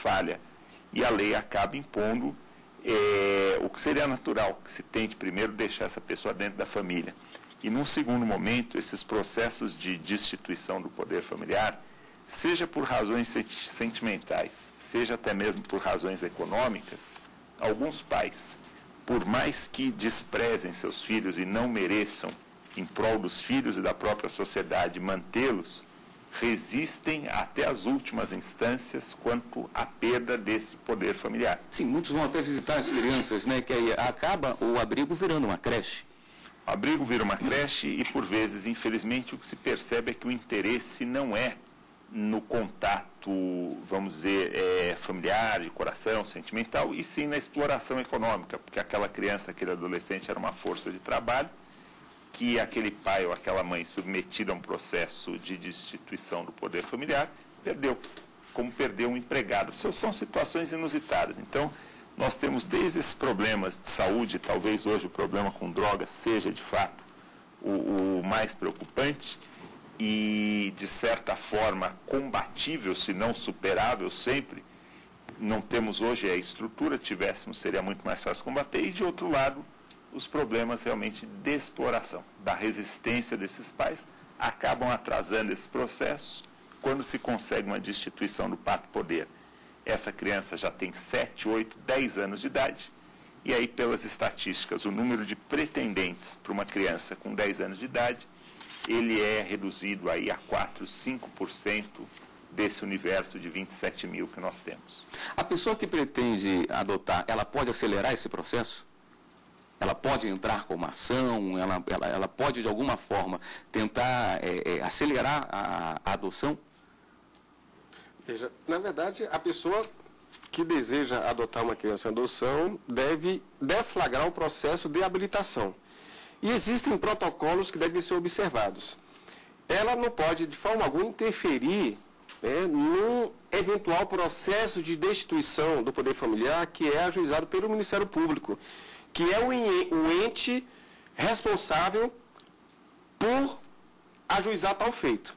falha. E a lei acaba impondo o que seria natural, que se tente primeiro deixar essa pessoa dentro da família. E num segundo momento, esses processos de destituição do poder familiar, seja por razões sentimentais, seja até mesmo por razões econômicas, alguns pais, por mais que desprezem seus filhos e não mereçam, em prol dos filhos e da própria sociedade, mantê-los, resistem até as últimas instâncias quanto à perda desse poder familiar. Sim, muitos vão até visitar as crianças, né, que aí acaba o abrigo virando uma creche. O abrigo vira uma creche e, por vezes, infelizmente, o que se percebe é que o interesse não é no contato, vamos dizer, familiar, de coração, sentimental, e sim na exploração econômica, porque aquela criança, aquele adolescente era uma força de trabalho que aquele pai ou aquela mãe submetida a um processo de destituição do poder familiar perdeu, como perdeu um empregado. São situações inusitadas. Então, nós temos desde esses problemas de saúde, talvez hoje o problema com drogas seja, de fato, o mais preocupante e, de certa forma, combatível, se não superável sempre. Não temos hoje a estrutura, tivéssemos, seria muito mais fácil combater. E, de outro lado, os problemas realmente de exploração, da resistência desses pais, acabam atrasando esse processo quando se consegue uma destituição do pacto-poder. Essa criança já tem 7, 8, 10 anos de idade, e aí, pelas estatísticas, o número de pretendentes para uma criança com 10 anos de idade, ele é reduzido aí a 4, 5% desse universo de 27 mil que nós temos. A pessoa que pretende adotar, ela pode acelerar esse processo? Ela pode entrar com uma ação, ela pode, de alguma forma, tentar acelerar a adoção? Veja, na verdade, a pessoa que deseja adotar uma criança em adoção deve deflagrar o processo de habilitação. E existem protocolos que devem ser observados. Ela não pode, de forma alguma, interferir num eventual processo de destituição do poder familiar que é ajuizado pelo Ministério Público, que é o ente responsável por ajuizar tal feito.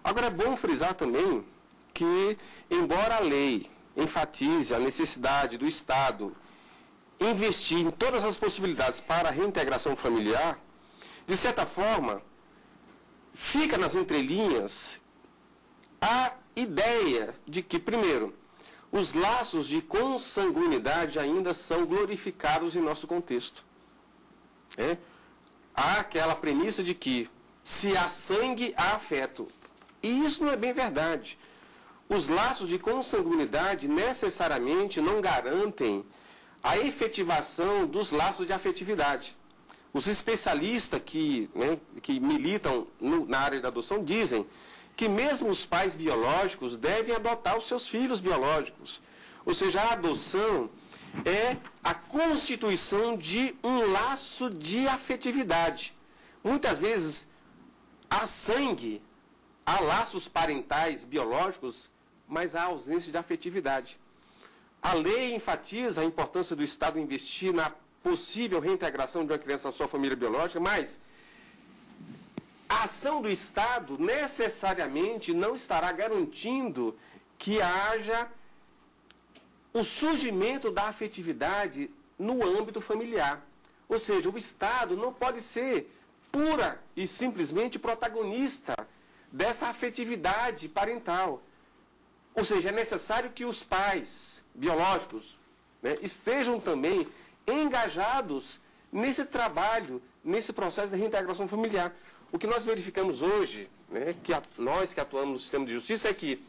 Agora, é bom frisar também que, embora a lei enfatize a necessidade do Estado investir em todas as possibilidades para a reintegração familiar, de certa forma, fica nas entrelinhas a ideia de que, primeiro, os laços de consanguinidade ainda são glorificados em nosso contexto. Há aquela premissa de que se há sangue, há afeto. E isso não é bem verdade. Os laços de consanguinidade necessariamente não garantem a efetivação dos laços de afetividade. Os especialistas que militam na área da adoção dizem que mesmo os pais biológicos devem adotar os seus filhos biológicos. Ou seja, a adoção é a constituição de um laço de afetividade. Muitas vezes há sangue, há laços parentais biológicos, mas há ausência de afetividade. A lei enfatiza a importância do Estado investir na possível reintegração de uma criança à sua família biológica, mas a ação do Estado necessariamente não estará garantindo que haja o surgimento da afetividade no âmbito familiar. Ou seja, o Estado não pode ser pura e simplesmente protagonista dessa afetividade parental. Ou seja, é necessário que os pais biológicos estejam também engajados nesse trabalho, nesse processo de reintegração familiar. O que nós verificamos hoje, nós que atuamos no sistema de justiça, é que,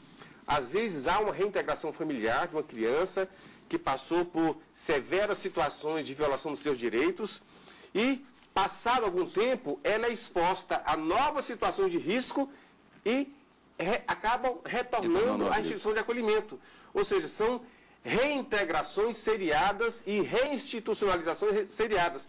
às vezes, há uma reintegração familiar de uma criança que passou por severas situações de violação dos seus direitos e, passado algum tempo, ela é exposta a novas situações de risco e acabam retornando à instituição de acolhimento. Ou seja, são reintegrações seriadas e reinstitucionalizações seriadas.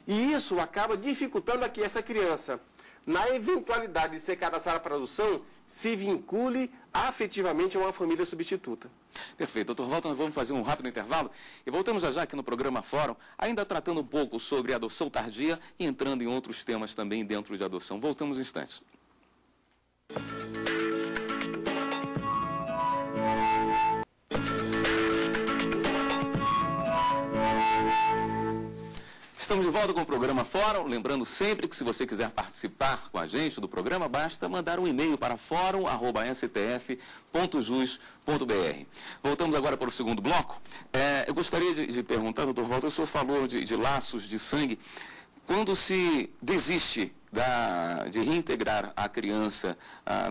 E isso acaba dificultando a que essa criança, na eventualidade de ser cadastrada para adoção, se vincule afetivamente a uma família substituta. Perfeito. Doutor Walter, nós vamos fazer um rápido intervalo e voltamos já aqui no programa Fórum, ainda tratando um pouco sobre adoção tardia e entrando em outros temas também dentro de adoção. Voltamos em instantes. Estamos de volta com o programa Fórum. Lembrando sempre que se você quiser participar com a gente do programa, basta mandar um e-mail para forum@stf.jus.br. Voltamos agora para o segundo bloco. Eu gostaria de perguntar, doutor Walter, o senhor falou de laços de sangue. Quando se desiste de reintegrar a criança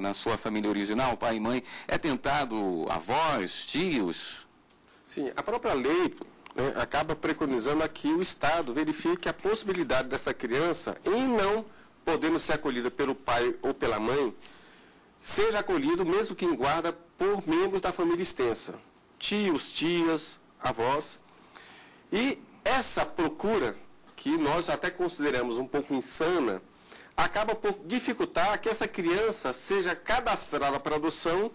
na sua família original, pai e mãe, é tentado avós, tios? Sim, a própria lei acaba preconizando que o Estado verifique a possibilidade dessa criança, em não podendo ser acolhida pelo pai ou pela mãe, seja acolhido, mesmo que em guarda, por membros da família extensa, tios, tias, avós. E essa procura, que nós até consideramos um pouco insana, acaba por dificultar que essa criança seja cadastrada para adoção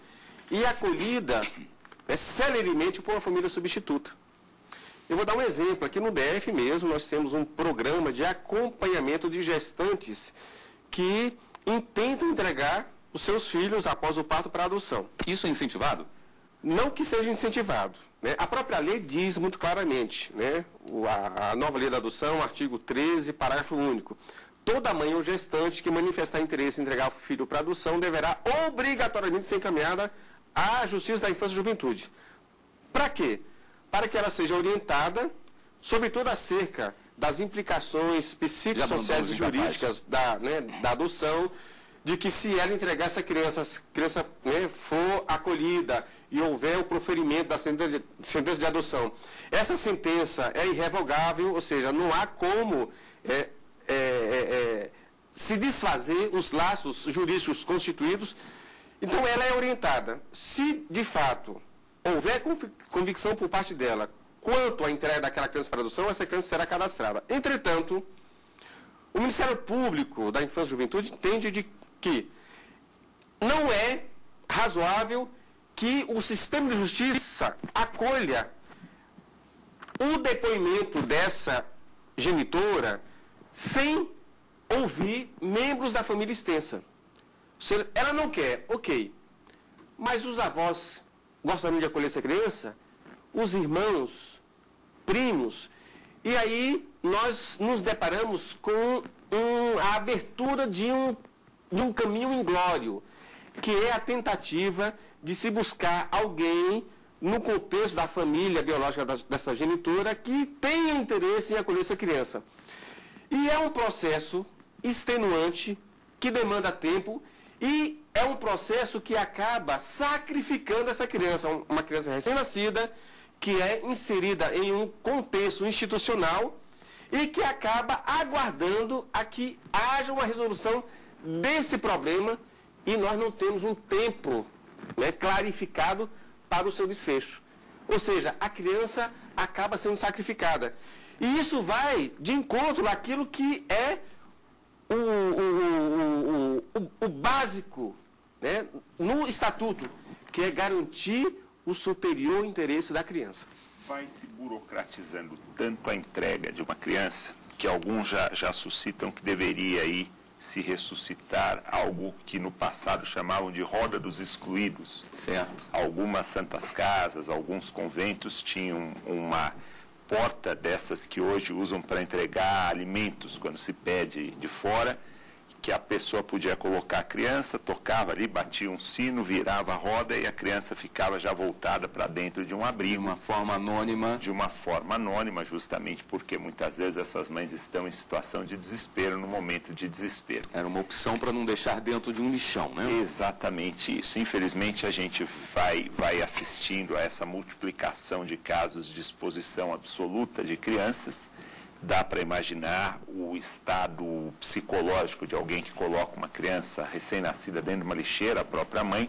e acolhida celeremente por uma família substituta. Eu vou dar um exemplo. Aqui no DF mesmo, nós temos um programa de acompanhamento de gestantes que intentam entregar os seus filhos após o parto para adoção. Isso é incentivado? Não que seja incentivado, né? A própria lei diz muito claramente, né? A nova lei da adoção, artigo 13, parágrafo único. Toda mãe ou gestante que manifestar interesse em entregar o filho para adoção deverá obrigatoriamente ser encaminhada à Justiça da Infância e Juventude. Para quê? Para que ela seja orientada, sobretudo acerca das implicações psicossociais e jurídicas da adoção, de que se ela entregar essa criança for acolhida e houver o proferimento da sentença de adoção, essa sentença é irrevogável, ou seja, não há como se desfazer os laços jurídicos constituídos. Então ela é orientada. Se, de fato, houver convicção por parte dela quanto à entrega daquela criança para adoção, essa criança será cadastrada. Entretanto, o Ministério Público da Infância e Juventude entende de que não é razoável que o sistema de justiça acolha o depoimento dessa genitora sem ouvir membros da família extensa. Se ela não quer, ok, mas os avós gostariam de acolher essa criança, os irmãos, primos, e aí nós nos deparamos com a abertura de um caminho inglório, que é a tentativa de se buscar alguém no contexto da família biológica dessa genitora que tenha interesse em acolher essa criança. E é um processo extenuante, que demanda tempo, e é um processo que acaba sacrificando essa criança, uma criança recém-nascida, que é inserida em um contexto institucional e que acaba aguardando a que haja uma resolução desse problema, e nós não temos um tempo clarificado para o seu desfecho. Ou seja, a criança acaba sendo sacrificada. E isso vai de encontro àquilo que é o básico, no estatuto, que é garantir o superior interesse da criança. Vai se burocratizando tanto a entrega de uma criança que alguns já suscitam que deveria aí se ressuscitar algo que no passado chamavam de roda dos excluídos. Certo. Algumas santas casas, alguns conventos tinham uma porta dessas que hoje usam para entregar alimentos quando se pede de fora, que a pessoa podia colocar a criança, tocava ali, batia um sino, virava a roda e a criança ficava já voltada para dentro de um abrigo. De uma forma anônima. De uma forma anônima, justamente porque muitas vezes essas mães estão em situação de desespero, no momento de desespero. Era uma opção para não deixar dentro de um lixão, né? Exatamente isso. Infelizmente a gente vai assistindo a essa multiplicação de casos de exposição absoluta de crianças. Dá para imaginar o estado psicológico de alguém que coloca uma criança recém-nascida dentro de uma lixeira, a própria mãe,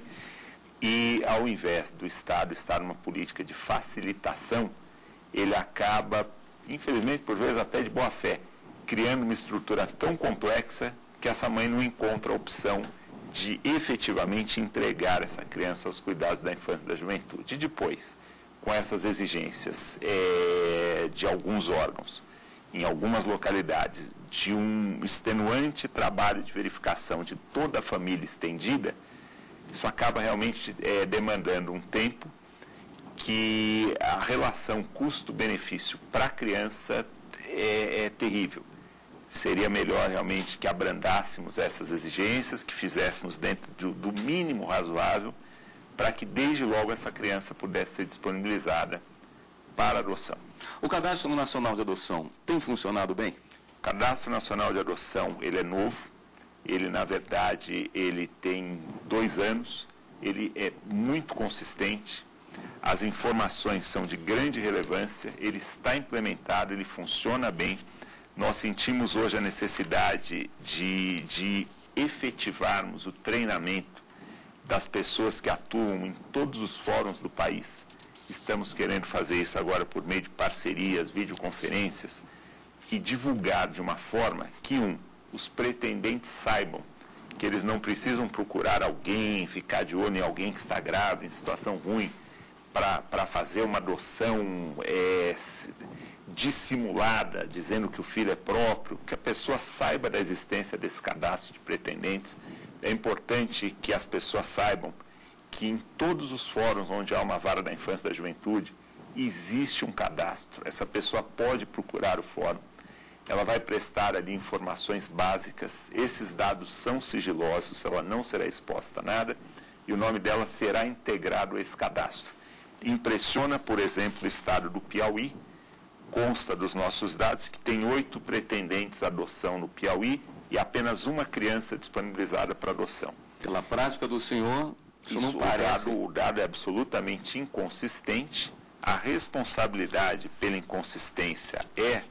e ao invés do Estado estar numa política de facilitação, ele acaba, infelizmente, por vezes até de boa fé, criando uma estrutura tão complexa que essa mãe não encontra a opção de efetivamente entregar essa criança aos cuidados da infância e da juventude. E depois, com essas exigências de alguns órgãos, em algumas localidades, de um extenuante trabalho de verificação de toda a família estendida, isso acaba realmente demandando um tempo que a relação custo-benefício para a criança é terrível. Seria melhor realmente que abrandássemos essas exigências, que fizéssemos dentro do mínimo razoável, para que desde logo essa criança pudesse ser disponibilizada para adoção. O Cadastro Nacional de Adoção tem funcionado bem? O Cadastro Nacional de Adoção, ele é novo, ele na verdade, ele tem 2 anos, ele é muito consistente, as informações são de grande relevância, ele está implementado, ele funciona bem. Nós sentimos hoje a necessidade de efetivarmos o treinamento das pessoas que atuam em todos os fóruns do país. Estamos querendo fazer isso agora por meio de parcerias, videoconferências, e divulgar de uma forma que, os pretendentes saibam que eles não precisam procurar alguém, ficar de olho em alguém que está grávido, em situação ruim, para fazer uma adoção dissimulada, dizendo que o filho é próprio, que a pessoa saiba da existência desse cadastro de pretendentes. É importante que as pessoas saibam que em todos os fóruns onde há uma vara da infância e da juventude, existe um cadastro. Essa pessoa pode procurar o fórum, ela vai prestar ali informações básicas, esses dados são sigilosos, ela não será exposta a nada, e o nome dela será integrado a esse cadastro. Impressiona, por exemplo, o estado do Piauí, consta dos nossos dados que tem 8 pretendentes à adoção no Piauí e apenas uma criança disponibilizada para adoção. Pela prática do senhor, isso não parece... O dado é absolutamente inconsistente. A responsabilidade pela inconsistência é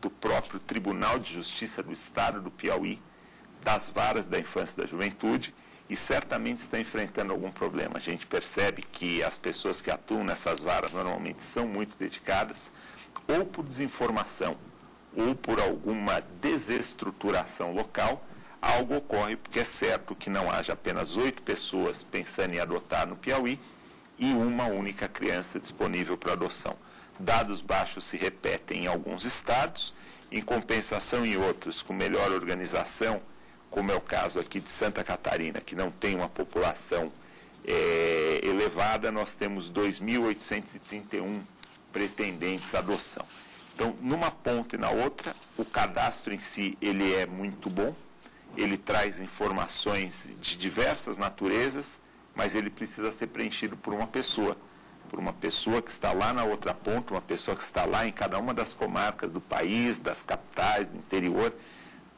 do próprio Tribunal de Justiça do Estado do Piauí, das varas da infância e da juventude, e certamente está enfrentando algum problema. A gente percebe que as pessoas que atuam nessas varas normalmente são muito dedicadas, ou por desinformação, ou por alguma desestruturação local, algo ocorre, porque é certo que não haja apenas 8 pessoas pensando em adotar no Piauí e uma única criança disponível para adoção. Dados baixos se repetem em alguns estados, em compensação em outros, com melhor organização, como é o caso aqui de Santa Catarina, que não tem uma população elevada, nós temos 2.831 pretendentes à adoção. Então, numa ponta e na outra, o cadastro em si, ele é muito bom, ele traz informações de diversas naturezas, mas ele precisa ser preenchido por uma pessoa que está lá na outra ponta, uma pessoa que está lá em cada uma das comarcas do país, das capitais, do interior.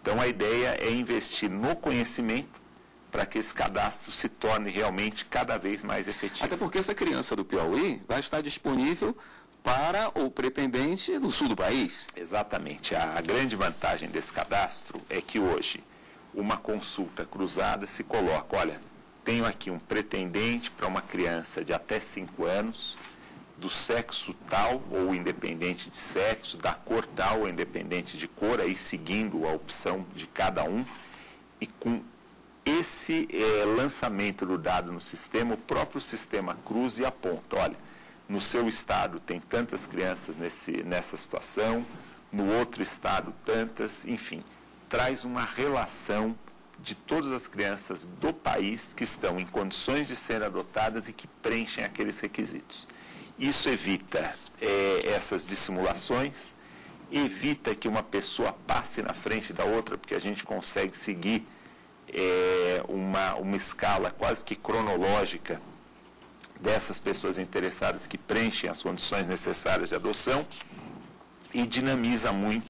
Então, a ideia é investir no conhecimento para que esse cadastro se torne realmente cada vez mais efetivo. Até porque essa criança do Piauí vai estar disponível para o pretendente do sul do país. Exatamente. A grande vantagem desse cadastro é que hoje uma consulta cruzada se coloca, olha, tenho aqui um pretendente para uma criança de até 5 anos, do sexo tal ou independente de sexo, da cor tal ou independente de cor, aí seguindo a opção de cada um, e com esse lançamento do dado no sistema, o próprio sistema cruza e aponta, olha, no seu estado tem tantas crianças nessa situação, no outro estado tantas, enfim, traz uma relação de todas as crianças do país que estão em condições de serem adotadas e que preenchem aqueles requisitos. Isso evita essas dissimulações, evita que uma pessoa passe na frente da outra, porque a gente consegue seguir uma escala quase que cronológica dessas pessoas interessadas que preenchem as condições necessárias de adoção, e dinamiza muito